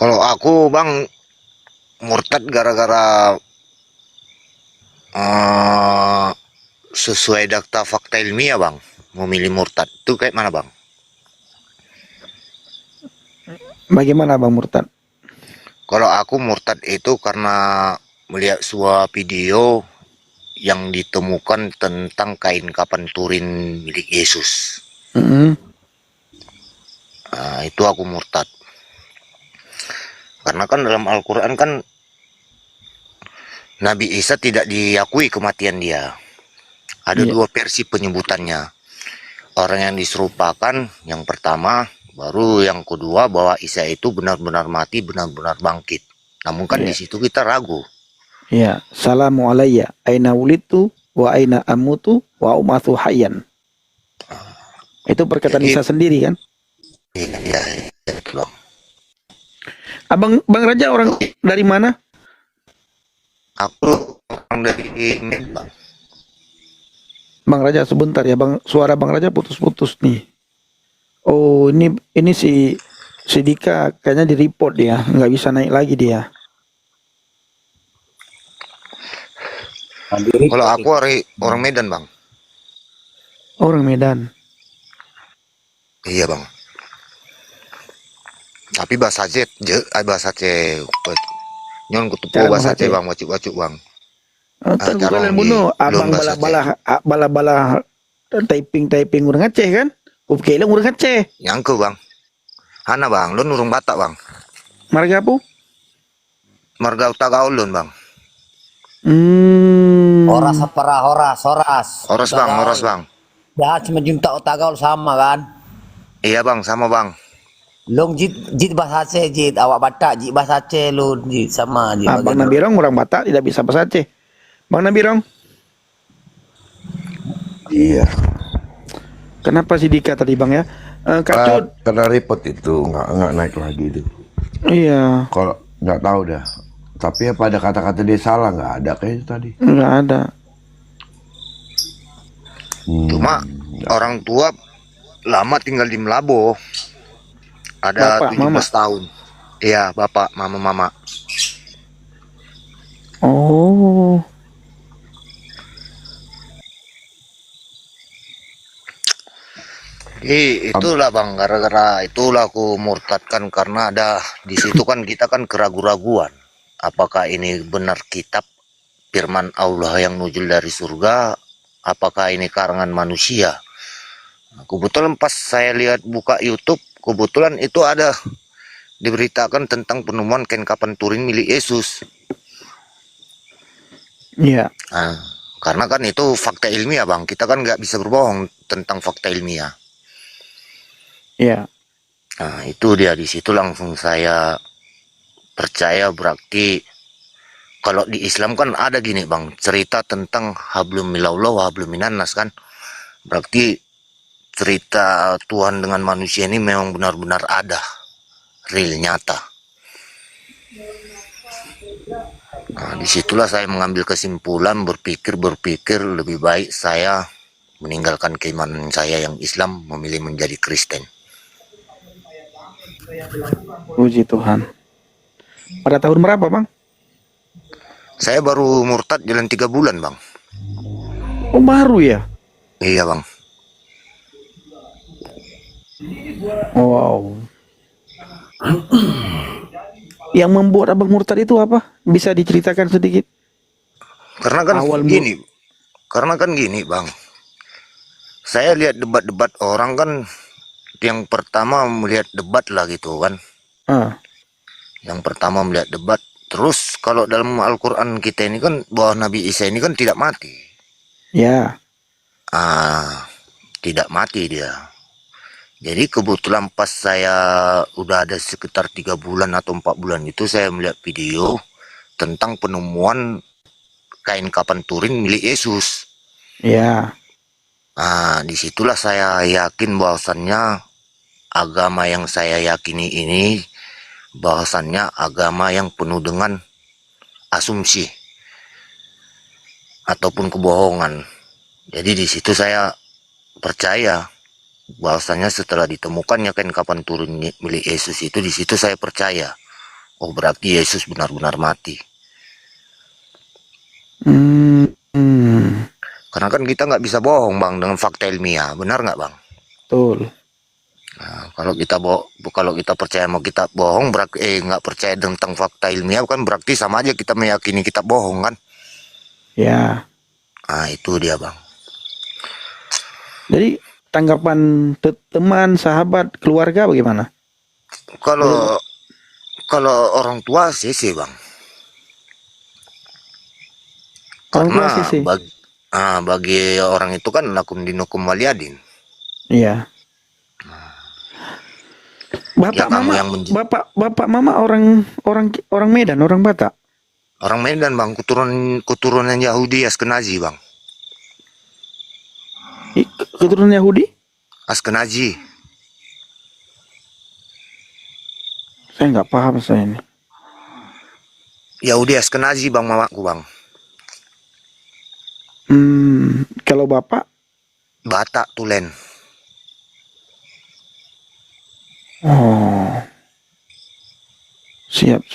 Kalau aku bang murtad gara-gara eh, sesuai data fakta ilmiah bang, memilih murtad itu kayak mana bang? Bagaimana Bang Murtad? Kalau aku murtad itu karena melihat sebuah video yang ditemukan tentang kain kapan Turin milik Yesus. Mm-mm. Nah, itu aku murtad. Karena kan dalam Al-Quran kan Nabi Isa tidak diakui kematian dia. Ada Iya, dua versi penyebutannya. Orang yang diserupakan yang pertama, baru yang kedua bahwa Isa itu benar-benar mati, benar-benar bangkit. Namun kan di iya, situ kita ragu. iya. Salamu alayya aina wulidtu wa aina amutu wa umathu hayyan. Itu perkataan Jadi Isa sendiri kan? iya, iya, iya, Bang. Abang Bang Raja orang dari mana? Aku orang dari Medan. Bang Raja sebentar ya, Bang. Suara Bang Raja putus-putus nih. Oh, ini si Dika kayaknya di report dia, nggak bisa naik lagi dia. Mandiri Kalau putih. aku orang Medan bang. Orang Medan. Iya bang. Tapi bahasa Aceh, bahasa Aceh. Nyon kutupo Cara bahasa bahasa Aceh Aceh. bang, wacik-wacik bang. Ntar gue Carong kalian di bunuh lon abang bahasa Aceh. bala-bala typing urang Aceh kan? Oke, lang urang Aceh. Nyangke bang. Hana bang, lon urung Batak bang. Marga apa? Marga Utagaul lon bang. Horas Hmm. apa horas, horas. Oros bang, Gaul. oros bang. Ya cuma junta otak gaul sama kan. Iya bang, sama bang. Long jit bahasa Aceh jit, awak Batak jit bahasa Aceh lu jit sama jit Bang bagian lu. Nabirong orang Batak tidak bisa bahasa Aceh. Bang Nabirong, Iya, kenapa si Dika tadi Bang ya? Kak Cut. karena repot itu nggak naik lagi itu. Iya, Kalau nggak tahu dah. Tapi apa ada kata-kata dia salah nggak ada kayaknya tadi. nggak ada. Cuma orang tua lama tinggal di Melabo. Ada Bapak, Mama. 17 tahun. Iya, bapak, mama. Oh, Itulah bang, gara-gara itulah aku murtadkan karena ada di situ kan kita kan keraguan-raguan. Apakah ini benar kitab firman Allah yang nuzul dari surga? Apakah ini karangan manusia? Nah, kebetulan pas saya lihat buka YouTube, kebetulan itu ada diberitakan tentang penemuan kain kapan Turin milik Yesus. iya, Nah, karena kan itu fakta ilmiah bang, kita kan nggak bisa berbohong tentang fakta ilmiah. iya. Nah itu dia di situ langsung saya percaya berarti kalau di Islam kan ada gini bang cerita tentang hablum minallah wa hablum minannas kan berarti cerita Tuhan dengan manusia ini memang benar-benar ada real nyata. Nah disitulah saya mengambil kesimpulan berpikir lebih baik saya meninggalkan keimanan saya yang Islam memilih menjadi Kristen. Puji Tuhan. Pada tahun berapa Bang? Saya baru murtad jalan 3 bulan bang. Oh baru ya? Iya bang. Oh, wow. Yang membuat Abang murtad itu apa? Bisa diceritakan sedikit? Karena kan Awal gini, karena kan gini bang, saya lihat debat-debat orang kan yang pertama melihat debat lah gitu kan, ah, yang pertama melihat debat, terus kalau dalam Al-Quran kita ini kan bahwa Nabi Isa ini kan tidak mati, ya, tidak mati dia. Jadi kebetulan pas saya udah ada sekitar 3 bulan atau 4 bulan itu saya melihat video tentang penemuan kain kapan Turin milik Yesus. ya, Disitulah saya yakin bahwasannya agama yang saya yakini ini bahwasannya agama yang penuh dengan asumsi ataupun kebohongan. Jadi di situ saya percaya bahwasannya setelah ditemukannya kain kapan turun milik Yesus itu di situ saya percaya Oh berarti Yesus benar-benar mati. Hmm, hmm, Karena kan kita nggak bisa bohong bang dengan fakta ilmiah, benar nggak bang? betul. Nah, kalau kita percaya mau kita bohong, berarti nggak percaya tentang fakta ilmiah kan berarti sama aja kita meyakini kita bohong kan? Ya. Nah itu dia bang. Jadi tanggapan teman, sahabat, keluarga bagaimana? Kalau kalau orang tua sih bang, Orang tua karena sih. bagi orang itu kan lakum dinukum waliyadin. Iya. Ya Bapak kamu mama, yang bapak mama orang Medan, orang Batak. orang Medan bang, keturunan Yahudi Askenazi bang, Keturunan Yahudi? Askenazi. Saya nggak paham saya ini. Yahudi Askenazi bang mamaku bang. Kalau bapak, Batak Tulen. oh, siap.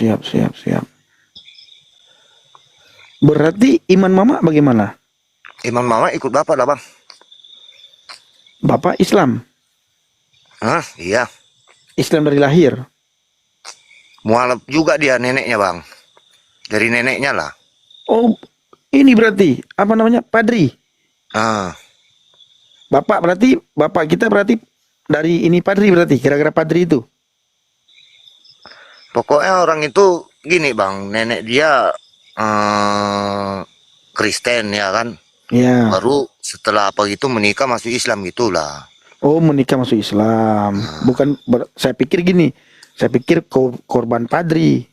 Berarti iman mama bagaimana? Iman mama ikut bapak lah bang. Bapak Islam, Hah? Iya. Islam dari lahir. Mualaf juga dia neneknya bang. Dari neneknya lah. Oh, ini berarti apa namanya? Padri. Ah, Bapak kita berarti dari ini padri berarti kira-kira padri itu. pokoknya orang itu gini bang, nenek dia Kristen ya kan. Ya. Baru setelah apa gitu menikah masuk Islam gitulah. Oh, menikah masuk Islam. Bukan saya pikir gini. Saya pikir korban padri.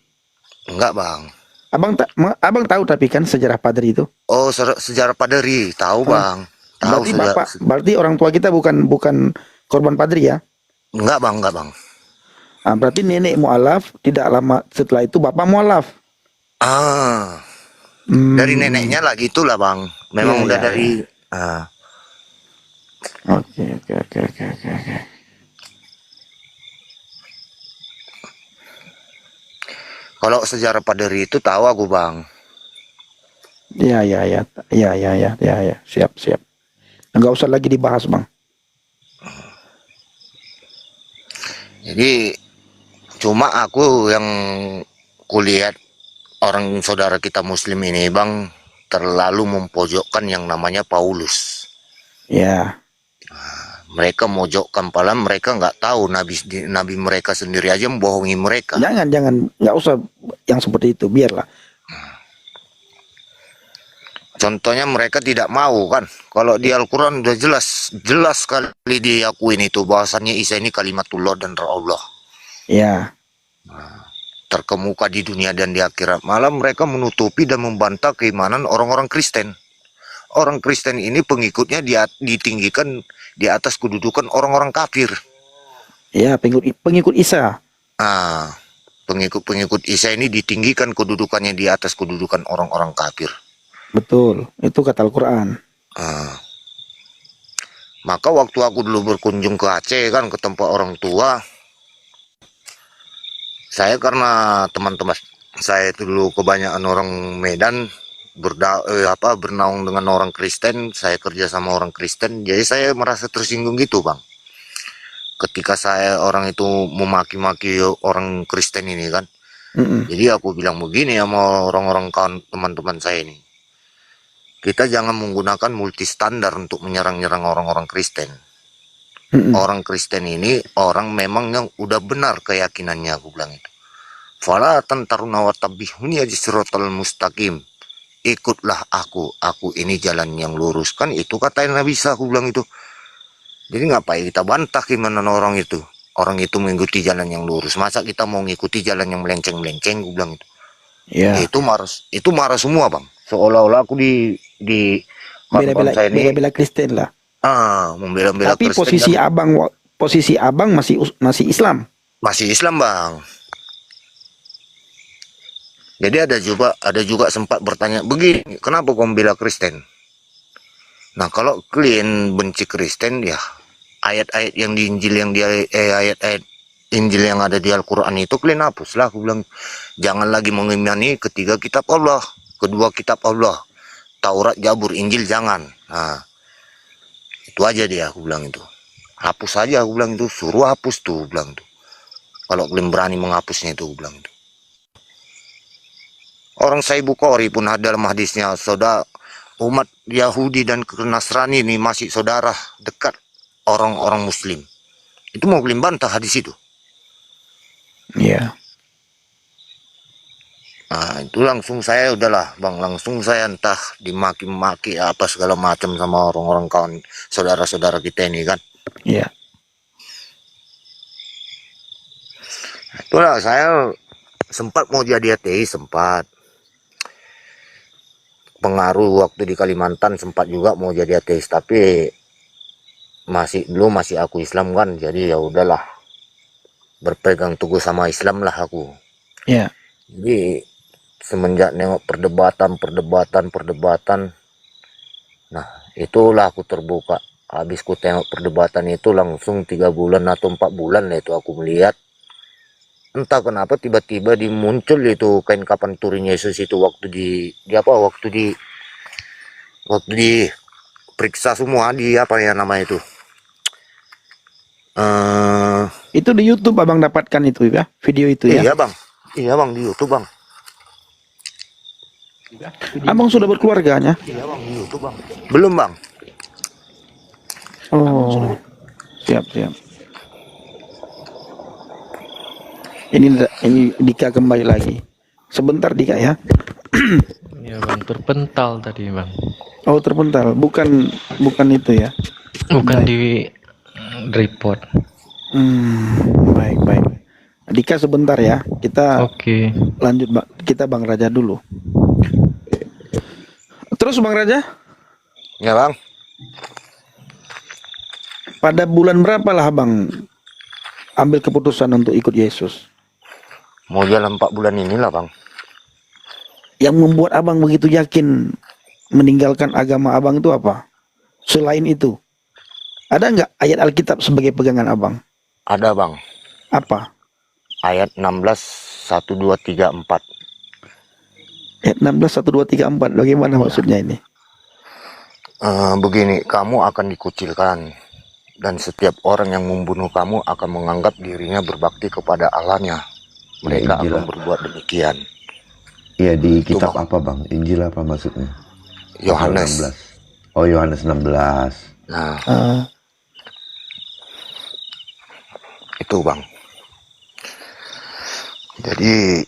Enggak bang. Abang tahu tapi kan sejarah padri itu. Oh sejarah paderi tahu bang. Tahu Berarti orang tua kita bukan korban padri ya. enggak bang. Berarti nenek mualaf, tidak lama setelah itu bapak mualaf. Ah, Hmm, dari neneknya lah gitulah bang. Memang Iya, udah iya, dari Oke. kalau sejarah paderi itu tahu aku bang. Ya. Siap. Enggak usah lagi dibahas, Bang. Jadi cuma aku yang kulihat orang saudara kita Muslim ini bang terlalu mempojokkan yang namanya Paulus. Ya. Mereka mojokkan palam, mereka nggak tahu nabi mereka sendiri aja membohongi mereka. Jangan, enggak usah yang seperti itu, biarlah. Contohnya mereka tidak mau kan. Kalau di Al-Quran udah jelas sekali diakuin itu bahwasannya Isa ini kalimatullah dan roh Allah. Ya. Terkemuka di dunia dan di akhirat. Malah mereka menutupi dan membantah keimanan orang-orang Kristen. Orang Kristen ini pengikutnya ditinggikan di atas kedudukan orang-orang kafir. Ya, pengikut Isa. Pengikut Isa ini ditinggikan kedudukannya di atas kedudukan orang-orang kafir. Betul, itu kata Al-Quran. Maka waktu aku dulu berkunjung ke Aceh kan ke tempat orang tua, saya karena teman-teman saya itu dulu kebanyakan orang Medan bernaung dengan orang Kristen, saya kerja sama orang Kristen, jadi saya merasa tersinggung gitu bang. Ketika orang itu memaki-maki orang Kristen ini kan, jadi aku bilang begini sama orang-orang teman-teman saya ini. Kita jangan menggunakan multi standar untuk menyerang-nyerang orang-orang Kristen. Orang Kristen ini orang memang yang udah benar keyakinannya, aku bilang itu. Fala tantaruna wa tabihuni siratal mustaqim. Ikutlah aku ini jalan yang lurus. Kan itu kata Nabi Isa, aku bilang itu. Jadi ngapain kita bantah gimana orang itu? Orang itu mengikuti jalan yang lurus. Masa kita mau ngikuti jalan yang melenceng-melenceng, aku bilang itu. Ya. Itu marah semua bang. Seolah-olah aku di bela-bela Kristen lah. Membela-bela Tapi Kristen. posisi abang masih Islam. Masih Islam bang. Jadi ada juga sempat bertanya begini, kenapa kau membela Kristen? Nah kalau kalian benci Kristen ya ayat-ayat yang di Injil yang dia ayat-ayat Injil yang ada di Al-Quran itu kalian hapus lah, aku bilang. Jangan lagi mengimani ketiga kitab Allah, kedua kitab Allah, Taurat, Zabur, Injil, jangan. Nah, itu aja dia, aku bilang itu. Hapus aja, aku bilang itu. Suruh hapus tuh, aku bilang tuh. Kalau kalian berani menghapusnya itu, aku bilang itu. Orang Sahih Bukhari pun ada dalam hadisnya, saudara umat Yahudi dan Nasrani ini masih saudara dekat orang-orang Muslim. Itu mau kalian bantah hadis itu. Iya. Nah, itu langsung saya udahlah, Bang, langsung saya entah dimaki-maki apa segala macam sama orang-orang kawan saudara-saudara kita ini kan. Iya. Itulah saya sempat mau jadi ateis, sempat. Pengaruh waktu di Kalimantan sempat juga mau jadi ateis, tapi masih aku Islam kan, jadi ya udahlah, berpegang teguh sama Islam lah aku. Iya. Jadi semenjak nengok perdebatan, nah itulah aku terbuka. Habis ku tengok perdebatan itu langsung 3 bulan atau 4 bulan lah itu aku melihat, entah kenapa tiba-tiba dimuncul itu kain kapan turun Yesus itu waktu di periksa semua di apa ya nama itu. Itu di YouTube abang dapatkan itu ya, video itu ya. Iya bang, di YouTube bang. Abang sudah berkeluarganya? Iya bang, di YouTube bang. Belum bang. Oh, siap. Ini Dika kembali lagi. Sebentar Dika ya. Ya bang, terpental tadi bang. Oh terpental, bukan itu ya. Bukan di report. Baik. Dika sebentar ya. Kita Oke. lanjut kita Bang Raja dulu. Terus Bang Raja, Ya bang. pada bulan berapa lah Bang ambil keputusan untuk ikut Yesus? Mau jalan 4 bulan inilah bang. Yang membuat abang begitu yakin meninggalkan agama abang itu apa? Selain itu, ada nggak ayat Alkitab sebagai pegangan abang? Ada bang. Apa? Ayat 16, 1, 2, 3, 4. Ayat 16, 1, 2, 3, 4. Bagaimana maksudnya ini? Begini, kamu akan dikucilkan, dan setiap orang yang membunuh kamu akan menganggap dirinya berbakti kepada Allahnya. Mereka Injil akan apa? berbuat demikian. Iya, di Itu, kitab Bang. apa bang? Injil apa maksudnya? Yohanes. Pasal 16. Oh, Yohanes 16. Nah, Ah, itu bang. Jadi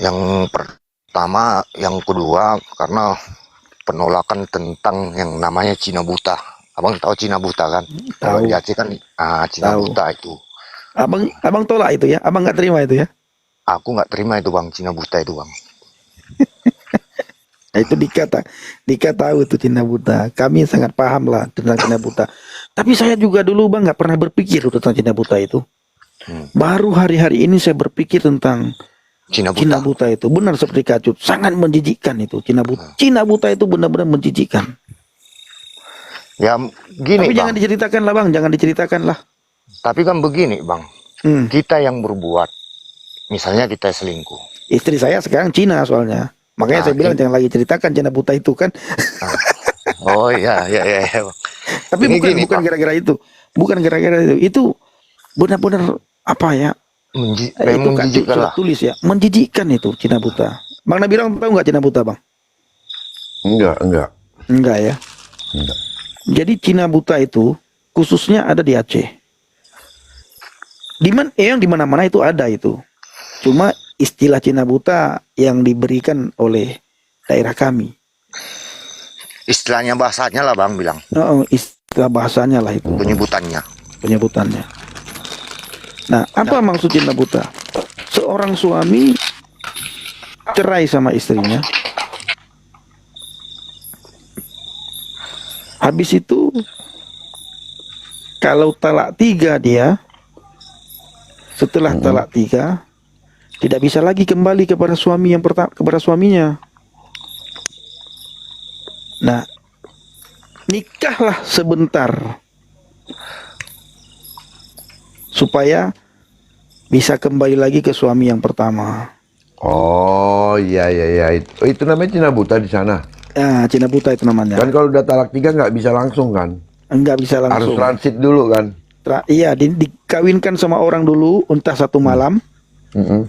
yang pertama, yang kedua, karena penolakan tentang yang namanya Cina buta. Abang tahu Cina buta kan? Kalau Tahu. di Aceh kan Cina Tahu. buta itu. abang tolak itu ya? Abang nggak terima itu ya? Aku nggak terima itu bang, Cina buta itu bang. Nah, itu Dika tahu itu Cina buta. Kami sangat paham lah tentang Cina buta. Tapi saya juga dulu Bang nggak pernah berpikir tentang Cina buta itu. Baru hari-hari ini saya berpikir tentang Cina buta. Cina buta itu. Benar seperti Kacut, sangat menjijikkan itu Cina buta. Cina buta itu benar-benar menjijikkan. Ya gini Tapi bang. jangan diceritakan lah Bang, jangan diceritakan lah. Tapi kan begini bang, kita yang berbuat, misalnya kita selingkuh. Istri saya sekarang Cina soalnya. Makanya saya bilang jangan lagi ceritakan Cina buta itu kan. Oh iya. Bang. Tapi Ini bukan gini, Pak. gara-gara itu. Bukan gara-gara itu. Itu benar-benar apa ya? Memang Itu Kacut menjijikkan sudah lah. tulis ya. Menjijikkan itu Cina buta. Bang Nabilang tahu nggak Cina buta Bang? Enggak. Enggak ya. Enggak. Jadi Cina buta itu khususnya ada di Aceh. Yang di mana-mana itu ada itu. Cuma istilah Cina buta yang diberikan oleh daerah kami. Istilahnya bahasanya lah bang bilang, Oh, istilah bahasanya lah itu penyebutannya. penyebutannya. Nah, apa maksud Cina buta? Seorang suami cerai sama istrinya. Habis itu kalau talak 3 dia, setelah talak 3 tidak bisa lagi kembali kepada suami yang pertama, kepada suaminya. Nah, nikahlah sebentar supaya bisa kembali lagi ke suami yang pertama. Oh iya iya iya. Itu namanya Cina buta di sana. Cina buta itu namanya. Kan kalau udah talak 3 nggak bisa langsung kan? Enggak bisa Harus langsung. transit dulu kan? Iya, dikawinkan sama orang dulu, entah 1 malam. Mm-mm.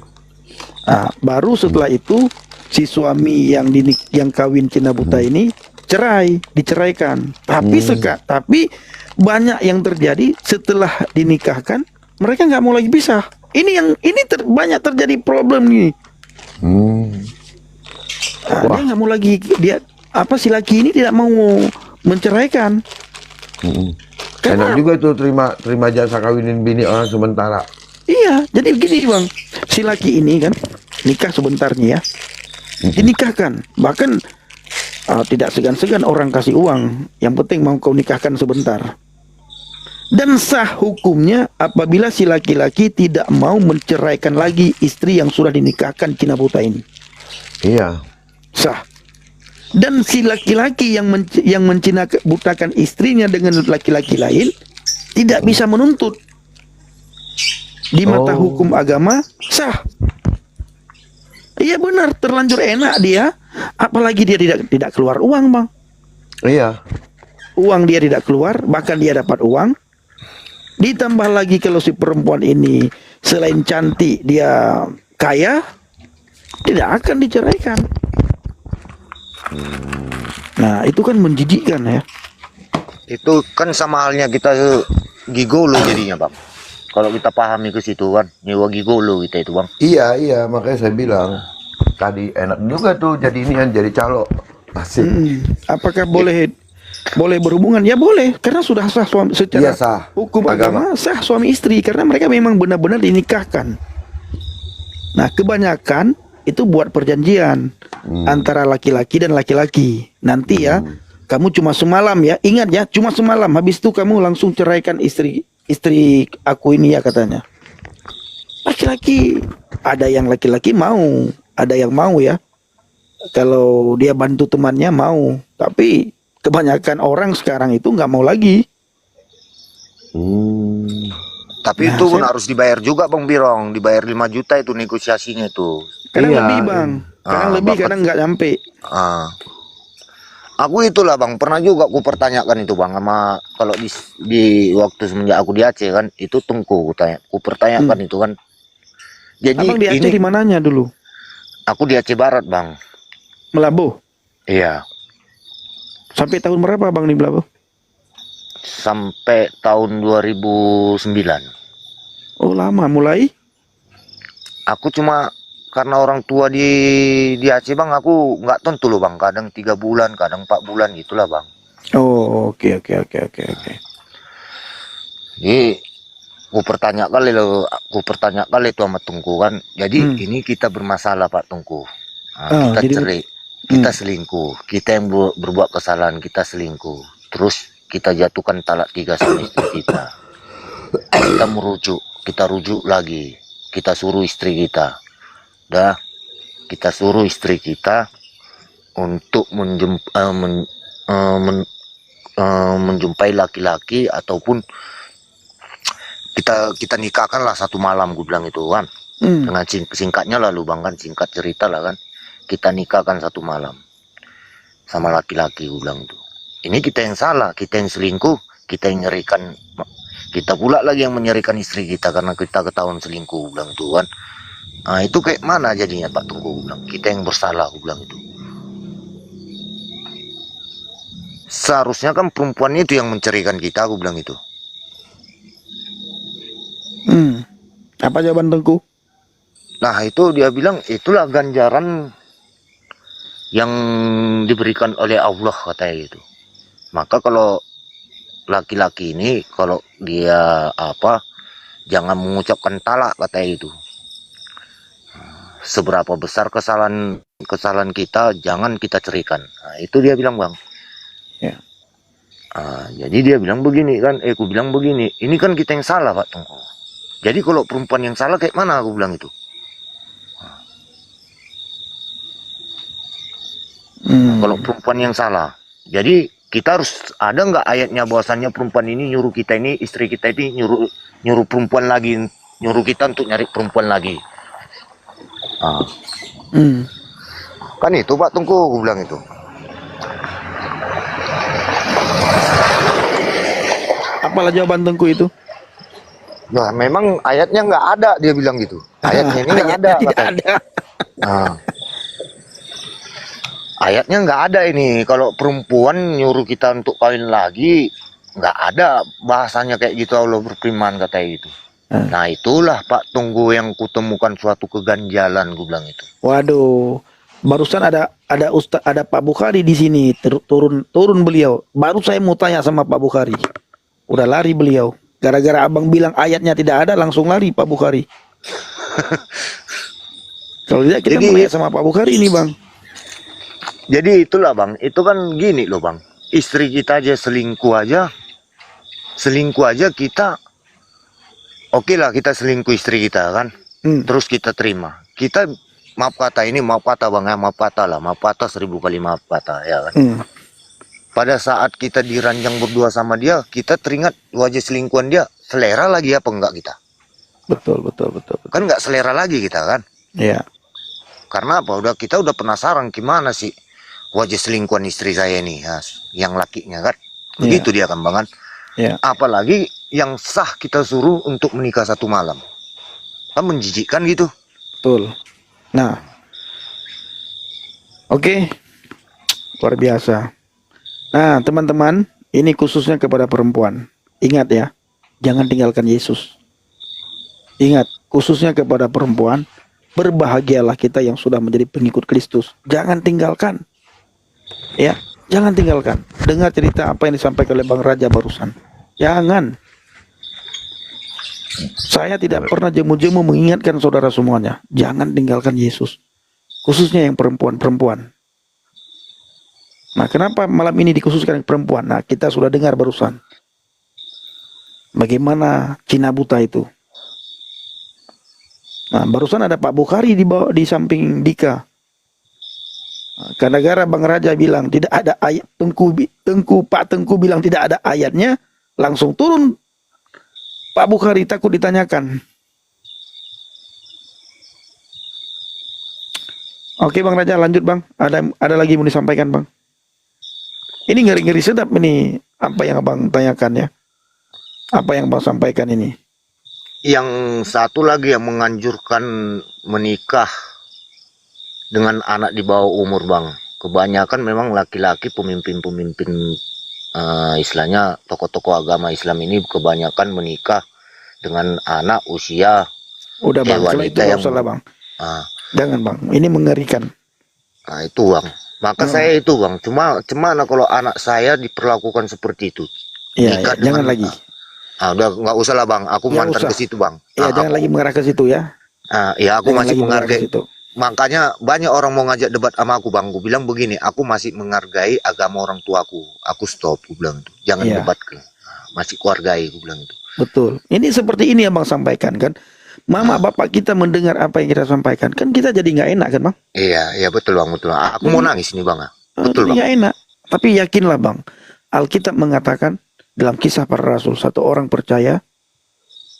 Baru setelah itu si suami yang kawin Cina buta ini diceraikan. Tapi banyak yang terjadi setelah dinikahkan, mereka nggak mau lagi pisah. Ini banyak terjadi problem nih. Hmm. Dia nggak mau lagi, si laki ini tidak mau menceraikan. Mm-mm. Karena Enak juga tuh terima jasa kawinin bini orang sementara. iya, jadi begini bang, si laki ini kan nikah sebentar nih ya, dinikahkan, bahkan tidak segan-segan orang kasih uang, yang penting mau kau nikahkan sebentar. Dan sah hukumnya apabila si laki-laki tidak mau menceraikan lagi istri yang sudah dinikahkan Cina buta ini. Iya. Sah. Dan si laki-laki yang mencina butakan istrinya dengan laki-laki lain tidak bisa menuntut. Di mata hukum agama sah. Iya benar, terlanjur enak dia. Apalagi dia tidak keluar uang bang. Iya. Uang dia tidak keluar, bahkan dia dapat uang. Ditambah lagi kalau si perempuan ini selain cantik dia kaya, tidak akan diceraikan. Nah itu kan menjijikkan ya. Itu kan sama halnya kita gigolo jadinya bang. Kalau kita pahami ke situ kan, nyewa gigolo kita itu bang. Iya iya, makanya saya bilang tadi enak juga tuh jadi ini kan jadi calo. Asik. Apakah boleh berhubungan? Ya boleh, karena sudah sah secara Iya, sah. hukum agama sah suami istri, karena mereka memang benar-benar dinikahkan. Nah kebanyakan itu buat perjanjian antara laki-laki dan laki-laki. Nanti ya kamu cuma semalam ya, ingat ya, cuma semalam. Habis itu kamu langsung ceraikan istri aku ini ya katanya. Ada yang laki-laki mau, ada yang mau ya. Kalau dia bantu temannya mau, tapi kebanyakan orang sekarang itu nggak mau lagi. Tapi itu pun harus dibayar juga bang Birong, dibayar 5 juta itu negosiasinya itu. Kadang Iya. lebih bang, kadang lebih, kadang nggak nyampe. Aku itulah bang, pernah juga aku pertanyakan itu bang sama kalau di waktu semenjak aku di Aceh kan, itu Tengku aku pertanyakan itu kan. Jadi Abang di Aceh di mananya dulu? aku di Aceh Barat bang. Melabuh. Iya. Sampai tahun berapa bang di Melabuh? Sampai tahun 2009. Oh lama, mulai? Aku cuma karena orang tua di Aceh bang, aku nggak tentu loh bang. Kadang 3 bulan, kadang 4 bulan gitulah bang. Oh oke. Jadi aku pertanya kali itu sama Tengku kan. Jadi ini kita bermasalah Pak Tengku. Kita jadi cerai, kita selingkuh, kita yang berbuat kesalahan, kita selingkuh. Terus kita jatuhkan talak 3 sama istri kita. Kita kita rujuk lagi. Kita suruh istri kita. Kita suruh istri kita untuk menjumpai laki-laki ataupun kita nikahkanlah 1 malam, gue bilang itu kan. Dengan singkatnya lalu bang kan, singkat cerita lah kan, kita nikahkan 1 malam sama laki-laki, gue bilang itu. Ini kita yang salah, kita yang selingkuh, kita yang nyerikan, kita pula lagi yang menyerikan istri kita karena kita ketahuan selingkuh, gue bilang itu kan. Nah itu kayak mana jadinya Pak Tengku, gue bilang kita yang bersalah, gue bilang itu. Seharusnya kan perempuan itu yang mencerikan kita, gue bilang itu. Apa jawaban Tengku? Nah itu dia bilang itulah ganjaran yang diberikan oleh Allah katanya itu. Maka kalau laki-laki ini kalau dia jangan mengucapkan talak katanya itu. Seberapa besar kesalahan kita jangan kita ceraikan. Nah, itu dia bilang bang. Ya. Jadi dia bilang begini kan, aku bilang begini, ini kan kita yang salah Pak Tengku. Jadi kalau perempuan yang salah kayak mana, aku bilang itu. Kalau perempuan yang salah, jadi kita harus ada nggak ayatnya bahwasannya perempuan ini nyuruh kita ini, istri kita ini nyuruh perempuan lagi, nyuruh kita untuk nyari perempuan lagi. Ah, Hmm. kan itu Pak Tungku, gue bilang itu. Apalah jawaban Tengku itu? Nah, memang ayatnya nggak ada, dia bilang gitu. Ayatnya ini nggak ada. Tidak katanya. ada. Nah, ayatnya nggak ada ini. Kalau perempuan nyuruh kita untuk kawin lagi, nggak ada bahasanya kayak gitu. Allah berfirman katanya gitu. Nah itulah Pak Tunggu yang kutemukan suatu keganjalan, gue bilang itu. Waduh, barusan ada Pak Bukhari di sini, turun beliau. Baru saya mau tanya sama Pak Bukhari, udah lari beliau. Gara-gara abang bilang ayatnya tidak ada, langsung lari Pak Bukhari. Kalau tidak kita mau tanya sama Pak Bukhari ini bang. Jadi itulah bang, itu kan gini loh bang. Istri kita aja selingkuh aja kita. Oke lah kita selingkuh istri kita kan. Terus kita terima. Kita maaf kata bang ya, maaf kata 1000 kali maaf kata ya kan. Pada saat kita diranjang berdua sama dia, kita teringat wajah selingkuhan dia, selera lagi apa enggak kita? Betul. Kan enggak selera lagi kita kan? Iya. Karena apa? Kita udah penasaran gimana sih wajah selingkuhan istri saya ini, ya, yang lakinya kan? Begitu dia kan bang kan? Iya. Apalagi yang sah kita suruh untuk menikah satu malam, kan menjijikkan gitu. Betul. Nah, oke, luar biasa. Nah, teman-teman, ini khususnya kepada perempuan. Ingat ya, jangan tinggalkan Yesus. Ingat, khususnya kepada perempuan, berbahagialah kita yang sudah menjadi pengikut Kristus. Jangan tinggalkan. Ya, jangan tinggalkan. Dengar cerita apa yang disampaikan oleh Bang Raja barusan. Jangan. Saya tidak pernah jemu-jemu mengingatkan saudara semuanya. Jangan tinggalkan Yesus. Khususnya yang perempuan-perempuan. Nah, kenapa malam ini dikhususkan perempuan? Nah, kita sudah dengar barusan. Bagaimana Cina buta itu. Nah, barusan ada Pak Bukhari di samping Dika. Nah, gara-gara Bang Raja bilang tidak ada ayat, Pak Tengku bilang tidak ada ayatnya, langsung turun Pak Bukhari takut ditanyakan. Oke Bang Raja, lanjut Bang. Ada lagi mau disampaikan Bang? Ini ngeri-ngeri sedap ini apa yang Abang tanyakan ya. Apa yang Bang sampaikan ini? Yang satu lagi yang menganjurkan menikah dengan anak di bawah umur bang. Kebanyakan memang laki-laki pemimpin-pemimpin istilahnya tokoh-tokoh agama Islam ini kebanyakan menikah dengan anak usia udah bang, kalau itu yang salah bang. Jangan bang, ini mengerikan. Nah itu bang. Maka saya itu bang, cuma kalau anak saya diperlakukan seperti itu. Iya, jangan lagi. Udah nggak usah lah bang, aku mantan ke situ bang. Iya, jangan lagi mengarah ke situ ya. Ya aku jangan masih menghargai. Makanya banyak orang mau ngajak debat sama aku bang. Aku bilang begini, aku masih menghargai agama orang tuaku. Aku stop, aku bilang itu. Jangan debat ke. Masih kuhargai, aku bilang itu. Betul. Ini seperti ini yang bang sampaikan kan. Mama bapak kita mendengar apa yang kita sampaikan kan kita jadi nggak enak kan bang? Iya betul bang, betul. Aku mau nangis nih bang. Betul bang. Nggak enak. Tapi yakinlah bang, Alkitab mengatakan dalam kisah para rasul, satu orang percaya,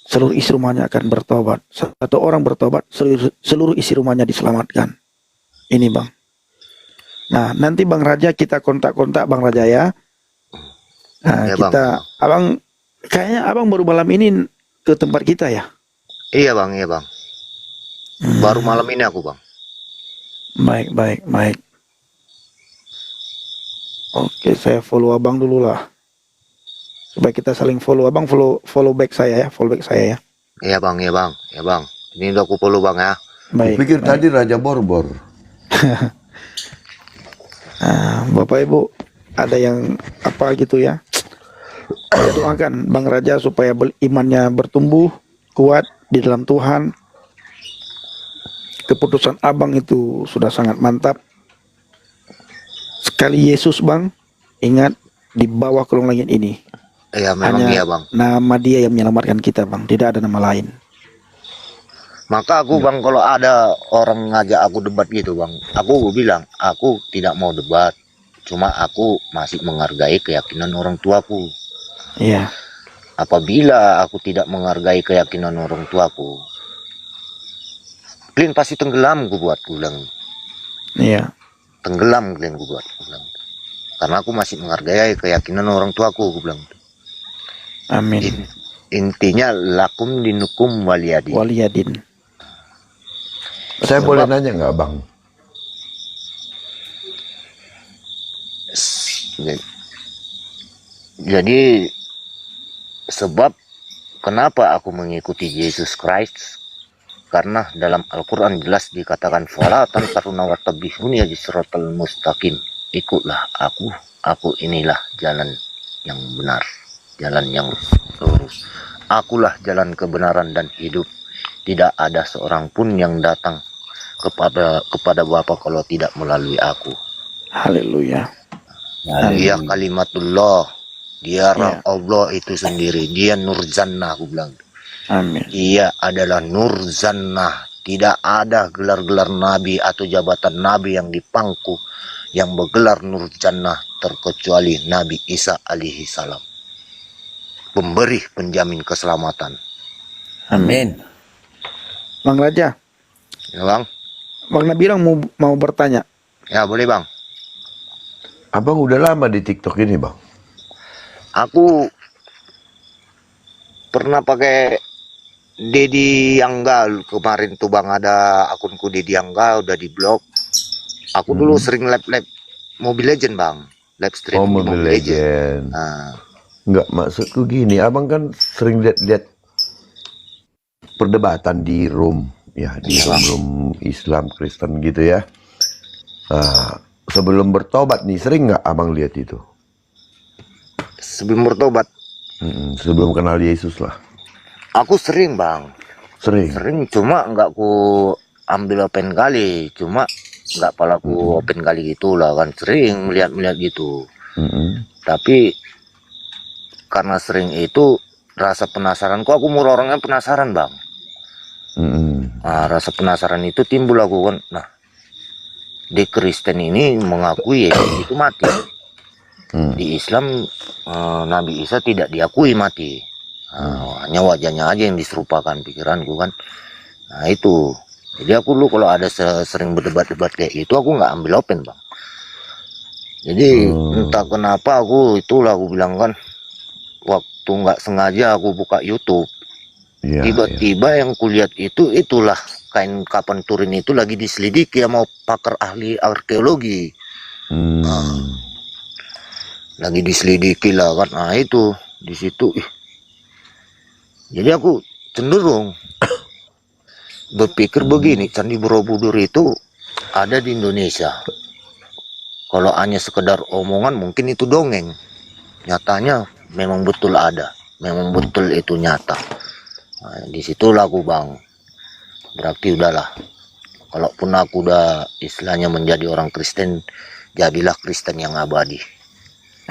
seluruh isi rumahnya akan bertobat. Satu orang bertobat, seluruh isi rumahnya diselamatkan. Ini bang. Nah nanti Bang Raja kita kontak-kontak Bang Raja ya. Nah ya, kita, bang. Abang kayaknya abang baru malam ini ke tempat kita ya. Iya bang. Baru malam ini aku bang. Baik. Oke, saya follow abang dulu lah. Supaya kita saling follow. Abang follow back saya ya, ya. Iya bang. Ini udah aku follow bang ya. Pikir tadi Raja Borbor. Bapak Ibu, ada yang apa gitu ya? Saya doakan Bang Raja supaya imannya bertumbuh kuat di dalam Tuhan. Keputusan abang itu sudah sangat mantap. Sekali Yesus bang, ingat di bawah kolong langit ini. Iya memang iya bang. Nama dia yang menyelamatkan kita bang, tidak ada nama lain. Maka aku bang, kalau ada orang ngajak aku debat gitu bang, aku bilang aku tidak mau debat. Cuma aku masih menghargai keyakinan orang tuaku. Iya. Apabila aku tidak menghargai keyakinan orang tuaku, kalian pasti tenggelam gue buat ulang. Iya. Tenggelam kalian gue buat ulang. Karena aku masih menghargai keyakinan orang tuaku, gue bilang. Amin. Intinya lakum dinukum waliyadi. Waliyadin. Saya boleh nanya nggak bang? Jadi sebab kenapa aku mengikuti Yesus Christ? Karena dalam Al-Quran jelas dikatakan fala tantaruna watabihuni siratal mustaqim. Ikutlah aku inilah jalan yang benar, jalan yang lurus. Akulah jalan kebenaran dan hidup. Tidak ada seorang pun yang datang kepada Bapa kalau tidak melalui aku. Haleluya. Dia kalimatullah, dia Ya. Allah itu sendiri, dia Nur Jannah, aku bilang. Amin. Ia adalah Nur Jannah. Tidak ada gelar-gelar nabi atau jabatan nabi yang dipangku yang bergelar Nur Jannah terkecuali Nabi Isa alaihi salam, pemberi penjamin keselamatan. Amin. Bang Raja, Ya bang? Bang Nabirang mau bertanya. Ya boleh bang. Abang udah lama di TikTok ini bang? Aku pernah pakai Dedi Angga kemarin tuh bang, ada akunku Dedi Angga udah di blok. Aku dulu sering live Mobile Legend bang, live stream Oh, di Mobile Legend. Nah, Nggak, maksudku gini, abang kan sering lihat perdebatan di room, ya di Iya, Bang. room Islam Kristen gitu ya. Nah, sebelum bertobat nih, sering nggak abang lihat itu? sebelum bertobat, Sebelum kenal Yesus lah, aku sering bang, sering. cuma nggak ku ambil open kali, cuma nggak palaku open kali gitulah kan, sering melihat gitu. Mm-mm. Tapi karena sering itu rasa penasaranku, aku murah orangnya penasaran bang. Mm-mm. Nah, rasa penasaran itu timbul aku kan. Nah, di Kristen ini mengakui Yesus itu mati. Di Islam Nabi Isa tidak diakui mati. Hanya wajahnya aja yang diserupakan, pikiranku kan. Nah itu. Jadi aku dulu kalau ada sering berdebat-debat kayak itu, aku nggak ambil open bang. Jadi entah kenapa aku bilang kan, waktu nggak sengaja aku buka YouTube. Iya, Tiba-tiba yang kulihat itulah kain kapan Turin itu lagi diselidiki sama pakar ahli arkeologi. Lagi diselidiki lah kan. Nah itu di situ. Jadi aku cenderung berpikir begini, Candi Borobudur itu ada di Indonesia. Kalau hanya sekedar omongan mungkin itu dongeng. Nyatanya memang betul ada, memang betul itu nyata. Nah, disitulah aku bang. Berarti udahlah. Kalaupun aku udah istilahnya menjadi orang Kristen, jadilah Kristen yang abadi.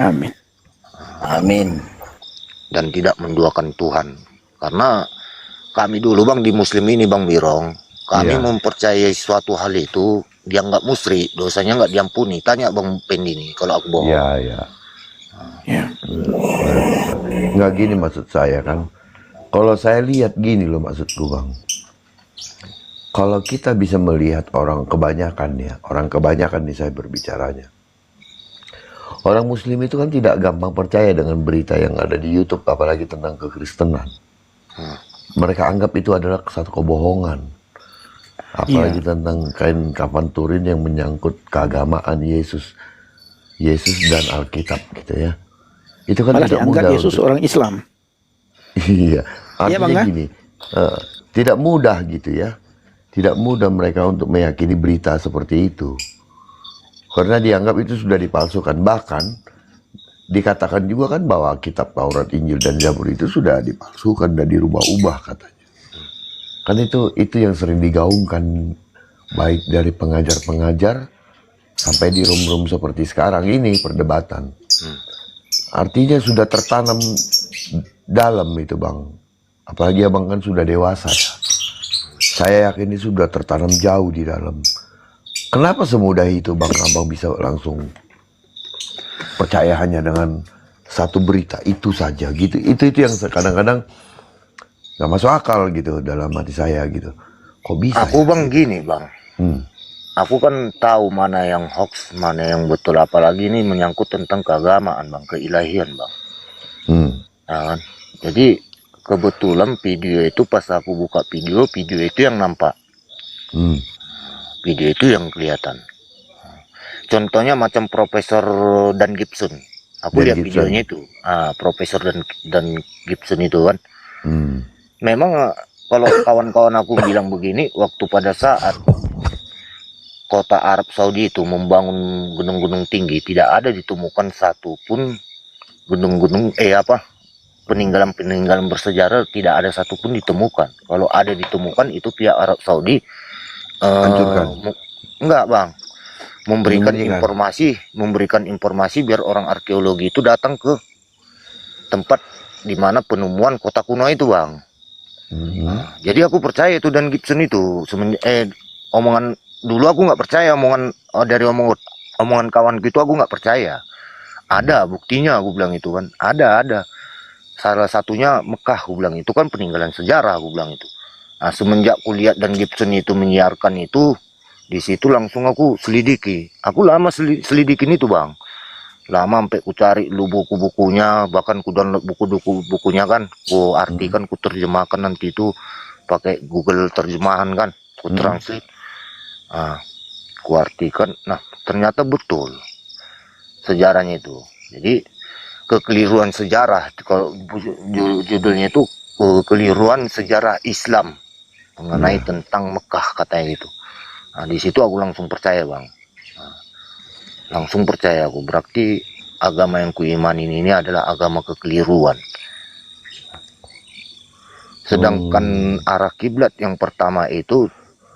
Amin. Amin. Dan tidak menduakan Tuhan. Karena kami dulu bang di Muslim ini bang Birong, kami Iya. mempercayai suatu hal itu, dia nggak musri, dosanya nggak diampuni. Tanya bang Pendi nih kalau aku bohong. Iya, iya. Ya. Nggak gini maksud saya kan. Kalau saya lihat gini loh maksudku bang. Kalau kita bisa melihat orang kebanyakan nih saya berbicaranya. Orang Muslim itu kan tidak gampang percaya dengan berita yang ada di YouTube, apalagi tentang kekristenan. Mereka anggap itu adalah satu kebohongan. Apalagi tentang kain kafan Turin yang menyangkut keagamaan Yesus dan Alkitab gitu ya. Itu kan Malah tidak dianggap mudah. Yesus orang Islam. Iya, artinya Bang, ya? gini, tidak mudah gitu ya. Tidak mudah mereka untuk meyakini berita seperti itu. Karena dianggap itu sudah dipalsukan. Bahkan dikatakan juga kan bahwa kitab Taurat, Injil, dan Zabur itu sudah dipalsukan dan dirubah-ubah katanya. Kan itu yang sering digaungkan baik dari pengajar-pengajar sampai di room-room seperti sekarang ini perdebatan. Artinya sudah tertanam dalam itu bang. Apalagi abang kan sudah dewasa ya. Saya yakin ini sudah tertanam jauh di dalam. Kenapa semudah itu bang abang bisa langsung percaya hanya dengan satu berita itu saja gitu. Itu yang kadang-kadang nggak masuk akal gitu dalam hati saya gitu. Kok bisa Aku ya? bang gini bang, aku kan tahu mana yang hoax, mana yang betul. Apalagi ini menyangkut tentang keagamaan bang, keilahian bang. Nah, kan? Jadi kebetulan video itu pas aku buka video itu yang nampak. Video itu yang kelihatan. Contohnya macam Profesor Dan Gibson. Aku Dan lihat Gibson. videonya itu. Profesor dan Gibson itu kan. Memang kalau kawan-kawan aku bilang begini, waktu pada saat kota Arab Saudi itu membangun gunung-gunung tinggi, tidak ada ditemukan satu pun gunung-gunung peninggalan bersejarah, tidak ada satupun ditemukan. Kalau ada ditemukan itu pihak Arab Saudi Hancurkan. enggak bang, memberikan Menyembunyikan. informasi biar orang arkeologi itu datang ke tempat di mana penemuan kota kuno itu bang. Jadi aku percaya itu Dan Gibson itu omongan dulu aku nggak percaya dari omongan kawan gitu, aku nggak percaya. Ada buktinya, aku bilang itu kan. Ada. Salah satunya Mekah, aku bilang itu kan peninggalan sejarah, aku bilang itu. Nah, semenjak kulihat Dan Gibson itu menyiarkan itu, di situ langsung aku selidiki. Aku lama selidikin itu bang. Lama sampai ku cari lu buku-bukunya, bahkan ku download buku-bukunya kan, ku artikan, ku terjemahkan nanti itu pakai Google terjemahan kan, ku translate. Ku artikan. Nah, ternyata betul sejarahnya itu. Jadi kekeliruan sejarah, kalau judulnya itu kekeliruan sejarah Islam mengenai tentang Mekah katanya gitu. Nah, di situ aku langsung percaya bang. Langsung percaya aku, berarti agama yang kuimanin ini adalah agama kekeliruan. Sedangkan arah kiblat yang pertama itu,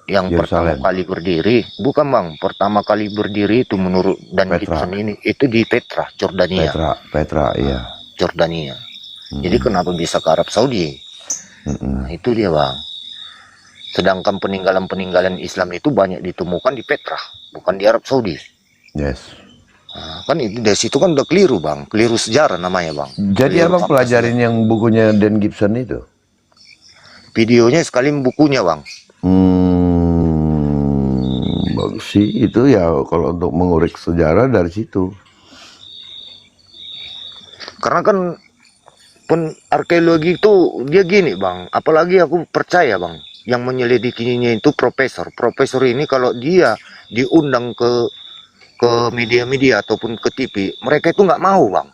yang pertama Yerusalem. kali berdiri, bukan bang, pertama kali berdiri itu menurut Dan Petra. Gibson ini, itu di Petra, Jordania. Petra, iya. Jordania. Jadi kenapa bisa ke Arab Saudi? Nah, itu dia bang. Sedangkan peninggalan Islam itu banyak ditemukan di Petra, bukan di Arab Saudi. Yes. Nah, kan itu dari situ kan udah keliru bang, keliru sejarah namanya bang. Jadi Keliru abang apa pelajarin yang bukunya Dan Gibson itu? videonya sekali bukunya bang. Bagus sih itu ya, kalau untuk mengurik sejarah dari situ. Karena kan arkeologi itu dia gini bang, apalagi aku percaya bang, yang menyelidikinya itu profesor. Profesor ini kalau dia diundang ke media-media ataupun ke TV, mereka itu nggak mau bang.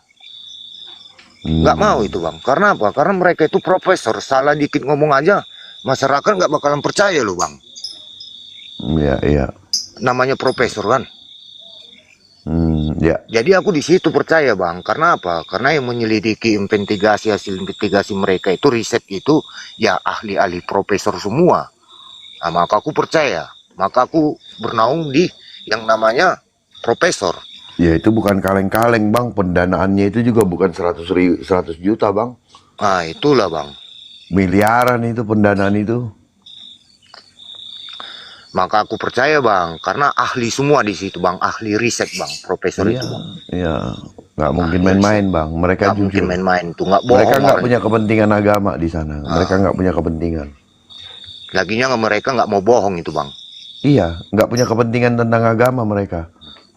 Nggak mau itu bang. Karena apa? Karena mereka itu profesor, salah dikit ngomong aja masyarakat nggak bakalan percaya loh bang. Iya. Namanya profesor kan. Ya. Jadi aku di situ percaya bang. Karena apa? Karena yang menyelidiki hasil investigasi mereka itu, riset itu ya ahli-ahli profesor semua. Nah, maka aku percaya. Maka aku bernaung di yang namanya profesor. Ya itu bukan kaleng-kaleng bang, pendanaannya itu juga bukan 100 juta bang. Nah itulah bang. Miliaran itu pendanaan itu. Maka aku percaya bang, karena ahli semua di situ bang, ahli riset bang, profesor itu bang. Iya, nggak mungkin main-main bang. Mereka Nggak mungkin jujur. main-main tuh, nggak bohong. Mereka nggak orang. punya kepentingan agama di sana. Mereka nggak punya kepentingan. Laginya mereka nggak mau bohong itu bang. Iya, nggak punya kepentingan tentang agama mereka.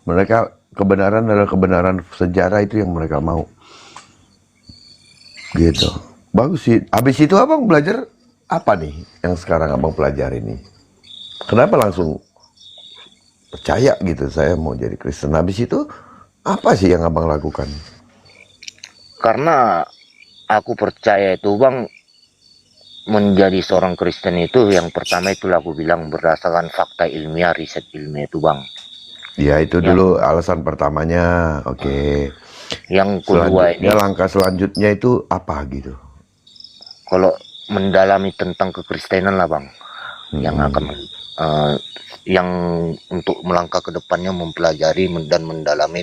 Mereka kebenaran adalah kebenaran sejarah, itu yang mereka mau. Gitu. Bagus sih. Habis itu abang belajar apa nih yang sekarang abang pelajari nih? Kenapa langsung percaya gitu, saya mau jadi Kristen? Habis itu apa sih yang abang lakukan? Karena aku percaya itu bang, menjadi seorang Kristen itu yang pertama itu aku bilang berdasarkan fakta ilmiah, riset ilmiah itu bang. Ya itu dulu alasan pertamanya. Oke. Yang kedua Selanjutnya, langkah selanjutnya itu apa gitu? kalau mendalami tentang kekristenan lah bang, yang akan yang untuk melangkah ke depannya mempelajari dan mendalami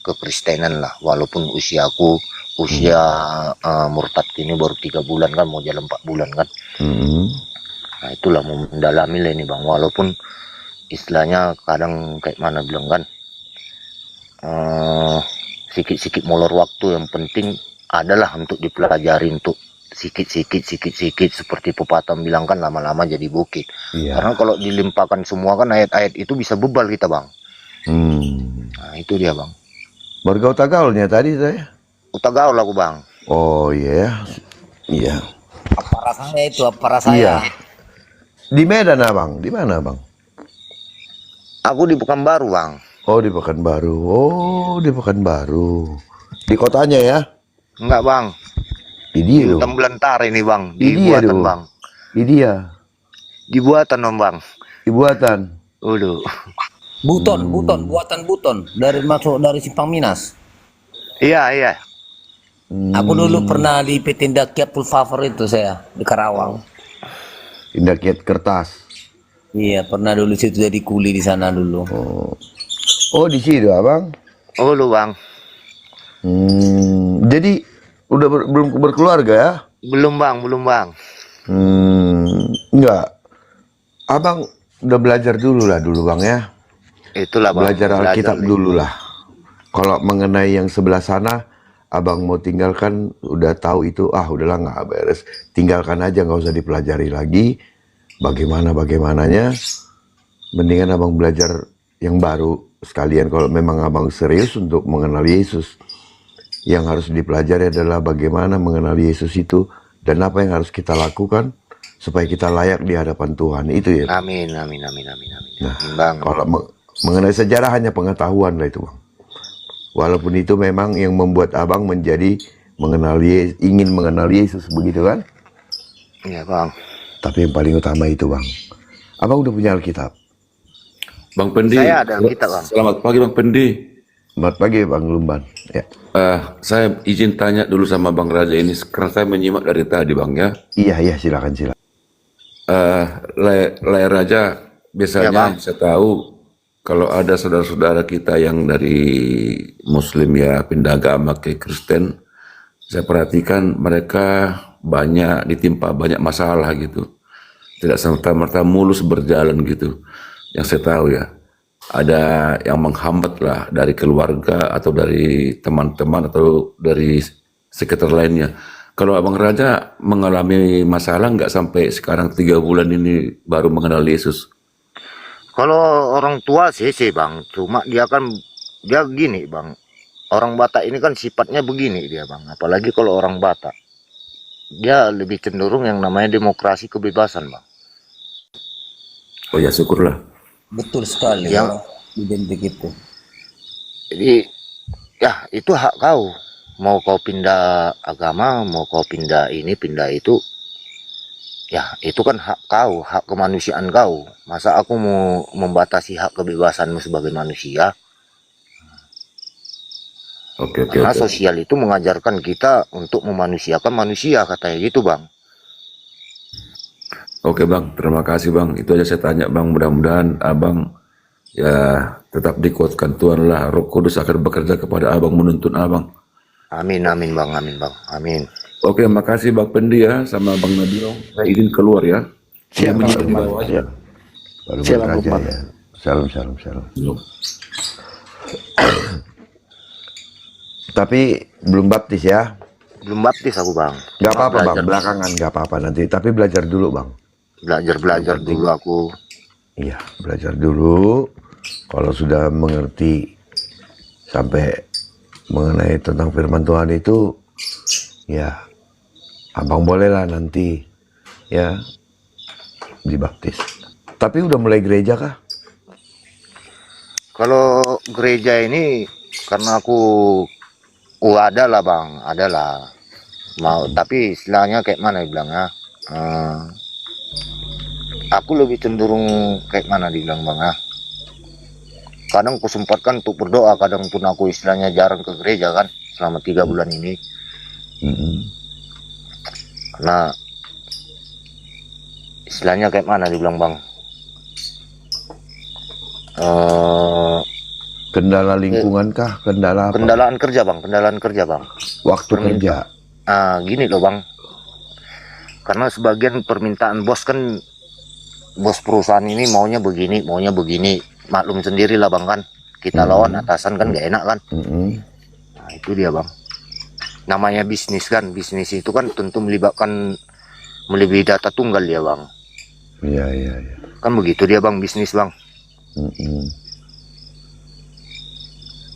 kekristenan lah, walaupun usia murtad ini baru 3 bulan kan, mau jalan 4 bulan kan. Nah itulah mau mendalami lah ini bang, walaupun istilahnya kadang kayak mana bilang kan, sikit-sikit molor waktu, yang penting adalah untuk dipelajari, untuk sikit-sikit seperti pepatah bilang kan, lama-lama jadi bukit. Iya. Karena kalau dilimpahkan semua kan ayat-ayat itu bisa bebal kita bang. Nah itu dia bang. Baru kau gaulnya tadi saya. Utagaul aku bang. Oh iya. Iya. Apa rasanya itu? Apa rasanya? Iya. Di Medan abang, di mana bang? Aku di Pekanbaru bang. Oh di Pekanbaru. Oh di Pekanbaru. Di kotanya ya? Enggak bang. Di dia Di dong. Belantara ini bang. Di dia Dibuatan dong. bang. Di dia. Dibuatan om bang. Dibuatan. Waduh. Buton, buatan buton dari masuk dari Simpang Minas. Iya iya. Aku dulu pernah di PT Dakyat Full Favor itu saya di Karawang. Tindak kiat kertas. Iya, pernah dulu situ jadi kuli di sana dulu. Oh di situ abang. Oh lu bang. Jadi udah belum berkeluarga ya? Belum bang, belum bang. Enggak. Abang udah belajar dulu lah dulu bang ya. Itulah bang. Belajar Alkitab nih. dulu lah. Kalau mengenai yang sebelah sana, abang mau tinggalkan, udah tahu itu, udahlah nggak beres. Tinggalkan aja, nggak usah dipelajari lagi. Bagaimananya, mendingan abang belajar yang baru sekalian. Kalau memang abang serius untuk mengenal Yesus, yang harus dipelajari adalah bagaimana mengenal Yesus itu dan apa yang harus kita lakukan supaya kita layak di hadapan Tuhan. Itu ya. Amin, amin, amin, amin, amin. Nah, Amin, bang. kalau mengenai sejarah hanya pengetahuan lah itu bang. Walaupun itu memang yang membuat abang menjadi ingin mengenal Yesus begitu kan? Iya bang. Tapi yang paling utama itu bang, abang udah punya Alkitab. Bang Pendi. Saya ada Alkitab, Bang. Selamat pagi Bang Pendi. Selamat pagi bang Lumban. Ya. Saya izin tanya dulu sama Bang Raja ini, karena saya menyimak dari tadi Bang ya. Iya silakan. Layar Raja, biasanya Ya, Bang. saya tahu kalau ada saudara-saudara kita yang dari Muslim ya pindah agama ke Kristen, saya perhatikan mereka ditimpa banyak masalah gitu. Tidak serta-merta mulus berjalan gitu. Yang saya tahu ya, ada yang menghambat lah dari keluarga atau dari teman-teman atau dari sekitar lainnya. Kalau Abang Raja mengalami masalah nggak sampai sekarang 3 bulan ini baru mengenal Yesus? Kalau orang tua sih bang, cuma dia gini bang. Orang Batak ini kan sifatnya begini dia bang. Apalagi kalau orang Batak, dia lebih cenderung yang namanya demokrasi kebebasan bang. Oh ya syukurlah. Betul sekali. Yang- Orang identik itu. Jadi ya itu hak kau. Mau kau pindah agama, mau kau pindah ini, pindah itu. Ya itu kan hak kau, hak kemanusiaan kau. Masa aku mau membatasi hak kebebasanmu sebagai manusia? Oke. Karena sosial itu mengajarkan kita untuk memanusiakan manusia, katanya gitu bang. Oke Bang, terima kasih Bang. Itu aja saya tanya Bang. Mudah-mudahan Abang ya tetap dikuatkan Tuhan lah. Roh Kudus akan bekerja kepada Abang, menuntun Abang. Amin, amin bang, amin. Oke, makasih Bang Pendi ya sama Bang Nabilo. Saya izin keluar ya. Saya menyimak di bawah aja. Baru Silakan, beraja Lumban. ya. Salam. Tapi belum baptis ya? Belum baptis aku bang. Gak apa-apa bang, Belajar. belakangan gak apa-apa nanti. Tapi belajar dulu bang. Belajar dulu aku. Iya, belajar dulu. Kalau sudah mengerti sampai mengenai tentang firman Tuhan itu, ya abang bolehlah nanti ya dibaptis. Tapi udah mulai gereja kah? Kalau gereja ini karena aku ada lah bang, ada lah. Mau tapi istilahnya kayak mana dibilangnya? Aku lebih cenderung kayak mana dibilang bang ya? Kadang aku sempatkan untuk berdoa, kadang pun aku istilahnya jarang ke gereja kan selama 3 bulan ini. Karena istilahnya kayak mana dibilang bang? Kendala lingkungan kah? Kendala apa? Kendalaan kerja bang. Waktu kerja. Gini loh bang, karena sebagian permintaan bos kan, bos perusahaan ini maunya begini, maklum sendiri lah bang kan, kita lawan atasan kan gak enak kan. Mm-mm. Nah, itu dia bang. Namanya bisnis kan, bisnis itu kan tentu melibatkan melebihi data tunggal ya bang. Iya, iya, iya. Kan begitu dia bang, bisnis bang.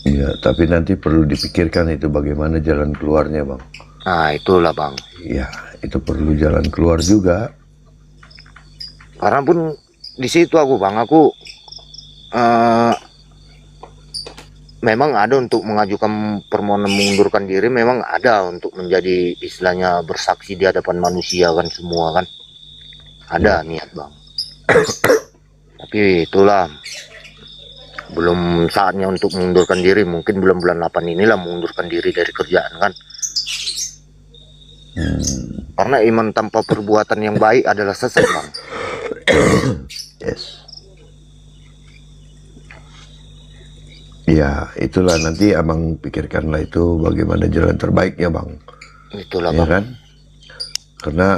Iya, tapi nanti perlu dipikirkan itu bagaimana jalan keluarnya bang. Nah itulah bang. Iya, itu perlu jalan keluar juga. Karena pun di situ aku bang, aku memang ada untuk mengajukan permohonan mengundurkan diri, memang ada untuk menjadi istilahnya bersaksi di hadapan manusia kan semua kan. Ada niat bang. Tapi itulah belum saatnya untuk mengundurkan diri. Mungkin bulan-bulan 8 inilah mengundurkan diri dari kerjaan kan. Karena iman tanpa perbuatan yang baik adalah sesat bang. Yes. Ya, itulah nanti abang pikirkanlah itu bagaimana jalan terbaiknya bang. Itulah Ya bang. kan? Karena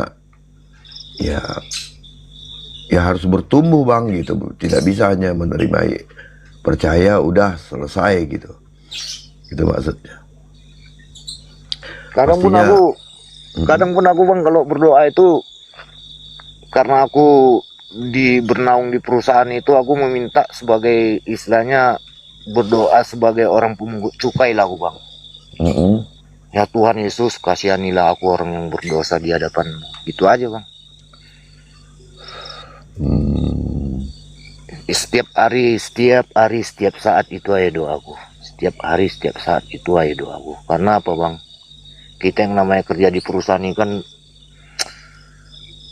ya harus bertumbuh bang gitu. Tidak bisa hanya menerima percaya udah selesai gitu. Itu maksudnya. Kadang pun aku bang kalau berdoa itu, karena aku bernaung di perusahaan itu, aku meminta sebagai istilahnya berdoa sebagai orang pemungut cukai lah aku bang. Ya Tuhan Yesus, kasihanilah aku orang yang berdosa di hadapan-Mu. Itu aja bang. Setiap hari, setiap saat itu aja doaku. Setiap hari, setiap saat itu aja doaku. Karena apa bang? Kita yang namanya kerja di perusahaan ini kan,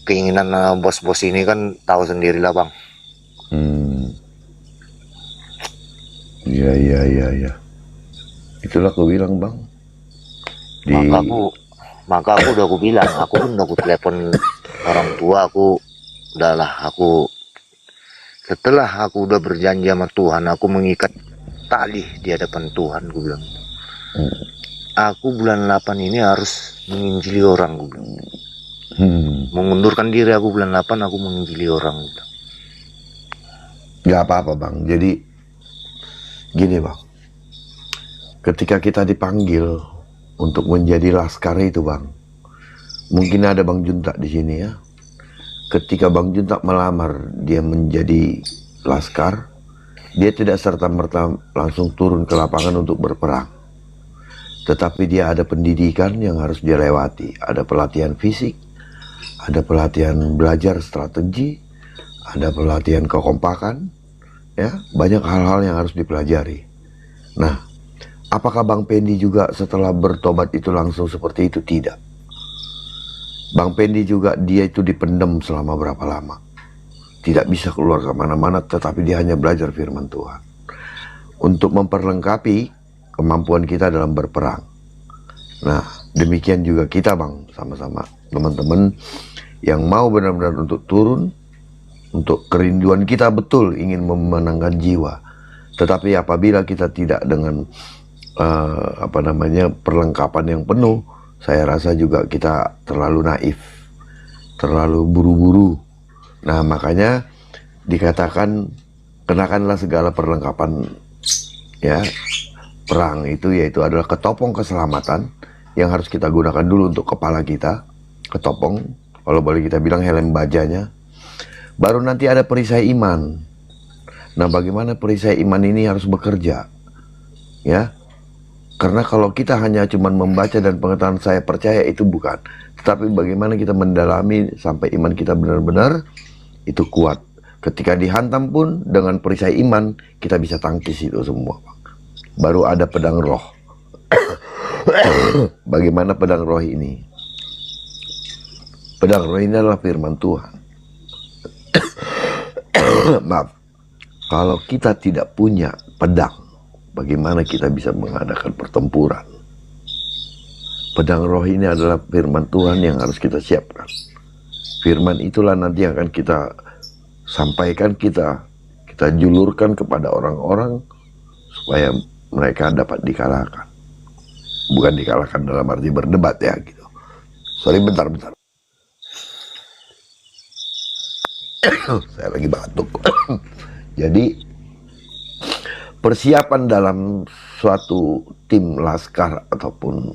keinginan bos-bos ini kan tahu sendirilah bang. Iya. Itulah aku bilang bang. Maka aku udah aku bilang, aku pun udah aku telepon orang tua aku, setelah aku udah berjanji sama Tuhan, aku mengikat tali di hadapan Tuhan, aku bilang. Aku bulan 8 ini harus menginjili orang, aku bilang. Mengundurkan diri aku bulan 8, aku menginjili orang, aku bilang. Gak apa-apa bang. Jadi gini bang, ketika kita dipanggil untuk menjadi laskar itu bang, mungkin ada bang Junta di sini ya. Ketika bang Junta melamar dia menjadi laskar, dia tidak serta-merta langsung turun ke lapangan untuk berperang. Tetapi dia ada pendidikan yang harus dia lewati. Ada pelatihan fisik, ada pelatihan belajar strategi, ada pelatihan kekompakan, ya, banyak hal-hal yang harus dipelajari. Nah, apakah Bang Pendi juga setelah bertobat itu langsung seperti itu? Tidak. Bang Pendi juga dia itu dipendam selama berapa lama. Tidak bisa keluar kemana-mana, tetapi dia hanya belajar firman Tuhan. Untuk memperlengkapi kemampuan kita dalam berperang. Nah, demikian juga kita bang, sama-sama teman-teman yang mau benar-benar untuk turun, untuk kerinduan kita betul ingin memenangkan jiwa. Tetapi apabila kita tidak dengan perlengkapan yang penuh, saya rasa juga kita terlalu naif, terlalu buru-buru. Nah, makanya dikatakan kenakanlah segala perlengkapan ya perang itu, yaitu adalah ketopong keselamatan yang harus kita gunakan dulu untuk kepala kita, ketopong, kalau boleh kita bilang helm bajanya. Baru nanti ada perisai iman. Nah, bagaimana perisai iman ini harus bekerja? Ya. Karena kalau kita hanya cuma membaca dan pengetahuan saya percaya itu bukan. Tetapi bagaimana kita mendalami sampai iman kita benar-benar itu kuat. Ketika dihantam pun dengan perisai iman, kita bisa tangkis itu semua. Baru ada pedang roh. Bagaimana pedang roh ini? Pedang roh ini adalah firman Tuhan. Maaf, kalau kita tidak punya pedang, bagaimana kita bisa mengadakan pertempuran? Pedang roh ini adalah firman Tuhan yang harus kita siapkan. Firman itulah nanti yang akan kita sampaikan, kita julurkan kepada orang-orang supaya mereka dapat dikalahkan. Bukan dikalahkan dalam arti berdebat ya gitu. Sorry, bentar. Saya lagi batuk. Jadi persiapan dalam suatu tim laskar ataupun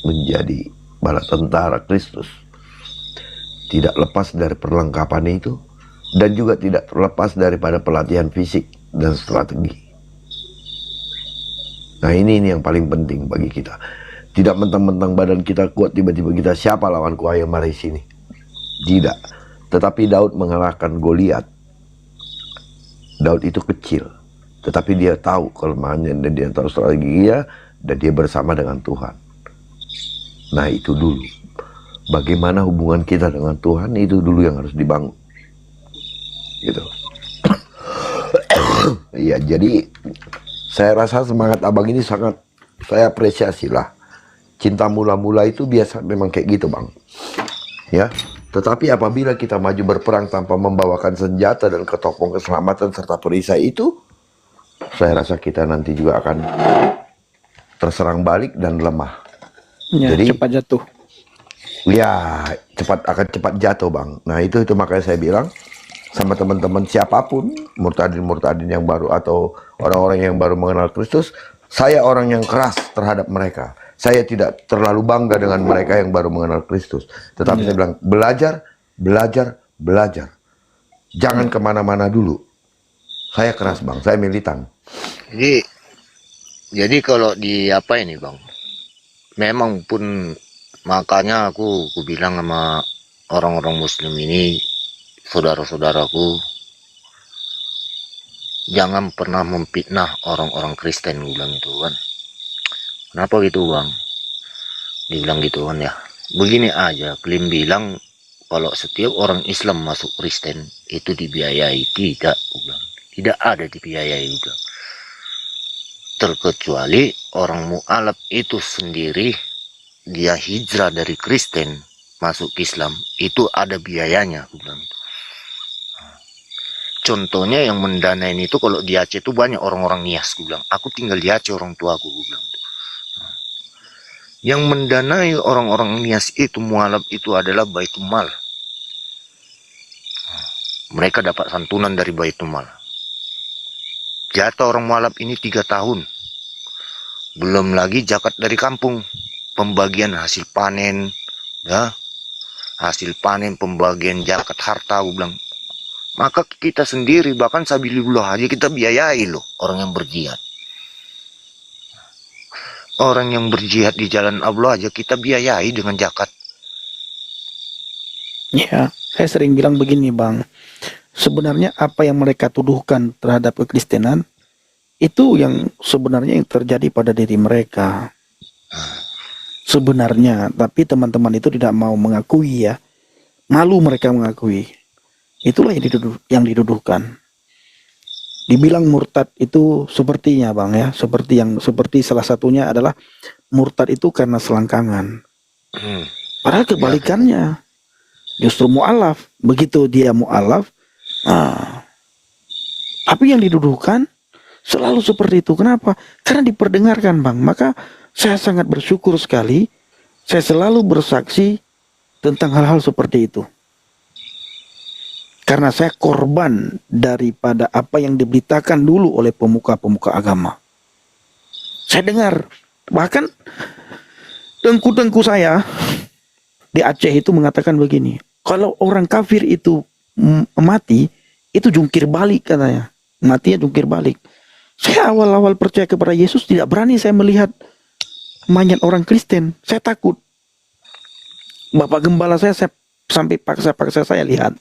menjadi bala tentara Kristus tidak lepas dari perlengkapan itu, dan juga tidak terlepas daripada pelatihan fisik dan strategi. Nah ini yang paling penting bagi kita. Tidak mentang-mentang badan kita kuat tiba-tiba kita siapa lawanku, ayo mari sini. Tidak. Tetapi Daud mengalahkan Goliat. Daud itu kecil, tetapi dia tahu kelemahannya dan dia tahu strateginya, dan dia bersama dengan Tuhan. Nah itu dulu. Bagaimana hubungan kita dengan Tuhan, itu dulu yang harus dibangun. Gitu. Iya, jadi saya rasa semangat abang ini sangat saya apresiasi lah. Cinta mula-mula itu biasa memang kayak gitu bang. Ya, tetapi apabila kita maju berperang tanpa membawakan senjata dan ketopong keselamatan serta perisai itu, saya rasa kita nanti juga akan terserang balik dan lemah. Ya, Jadi cepat jatuh. ya akan cepat jatuh bang. Nah itu makanya saya bilang sama teman-teman siapapun, murtadin yang baru atau orang-orang yang baru mengenal Kristus, saya orang yang keras terhadap mereka. Saya tidak terlalu bangga dengan mereka yang baru mengenal Kristus. Tetapi saya bilang belajar. Jangan kemana-mana dulu. Saya keras bang, saya militan. Jadi kalau di apa ini bang, memang pun makanya aku bilang sama orang-orang Muslim ini, saudara-saudaraku, jangan pernah memfitnah orang-orang Kristen, gue bilang itu kan. Kenapa gitu bang? Dibilang gitu kan ya. Begini aja, Klim bilang kalau setiap orang Islam masuk Kristen itu dibiayai. Tidak, gue bilang. Tidak ada dibiayai juga. Terkecuali orang mu'alaf itu sendiri, dia hijrah dari Kristen masuk Islam, itu ada biayanya, gue bilang. Contohnya yang mendanain itu kalau di Aceh itu banyak orang-orang Nias, gue bilang. Aku tinggal di Aceh, orang tua aku bilang. Yang mendanai orang-orang Nias itu, mualaf itu adalah Baitul Mal. Mereka dapat santunan dari Baitul Mal. Jatah orang mualaf ini 3 tahun. Belum lagi zakat dari kampung. Pembagian hasil panen. Ya. Hasil panen, pembagian zakat harta, gue bilang. Maka kita sendiri, bahkan sabilillah aja kita biayai loh orang yang berjihad. Orang yang berjihad di jalan Allah aja kita biayai dengan zakat. Ya, saya sering bilang begini bang. Sebenarnya apa yang mereka tuduhkan terhadap kekristenan, itu yang sebenarnya yang terjadi pada diri mereka. Sebenarnya, tapi teman-teman itu tidak mau mengakui ya. Malu mereka mengakui. Itulah yang diduduhkan. Dibilang murtad itu sepertinya bang ya, seperti salah satunya adalah murtad itu karena selangkangan. Padahal kebalikannya, justru mu'alaf. Begitu dia mu'alaf, tapi yang diduduhkan selalu seperti itu. Kenapa? Karena diperdengarkan bang. Maka saya sangat bersyukur sekali, saya selalu bersaksi tentang hal-hal seperti itu. Karena saya korban daripada apa yang diberitakan dulu oleh pemuka-pemuka agama. Saya dengar, bahkan tengku-tengku saya di Aceh itu mengatakan begini, kalau orang kafir itu mati, itu jungkir balik katanya. Matinya jungkir balik. Saya awal-awal percaya kepada Yesus tidak berani saya melihat mayat orang Kristen. Saya takut. Bapak gembala saya sampai paksa-paksa saya lihat.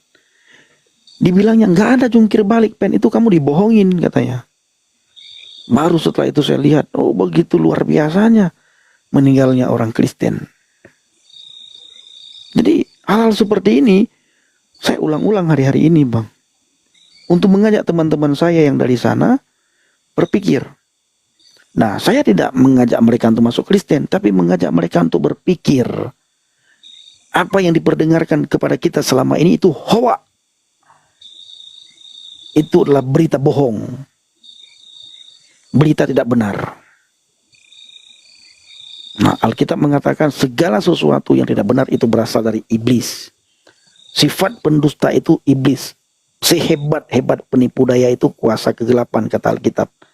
Dibilangnya nggak ada jungkir balik, Pen, itu kamu dibohongin katanya. Baru setelah itu saya lihat, oh begitu luar biasanya meninggalnya orang Kristen. Jadi hal-hal seperti ini saya ulang-ulang hari-hari ini bang, untuk mengajak teman-teman saya yang dari sana berpikir. Nah, saya tidak mengajak mereka untuk masuk Kristen, tapi mengajak mereka untuk berpikir. Apa yang diperdengarkan kepada kita selama ini itu hoak. Itu adalah berita bohong. Berita tidak benar. Nah, Alkitab mengatakan segala sesuatu yang tidak benar itu berasal dari iblis. Sifat pendusta itu iblis. Sehebat-hebat penipu daya itu kuasa kegelapan, kata Alkitab.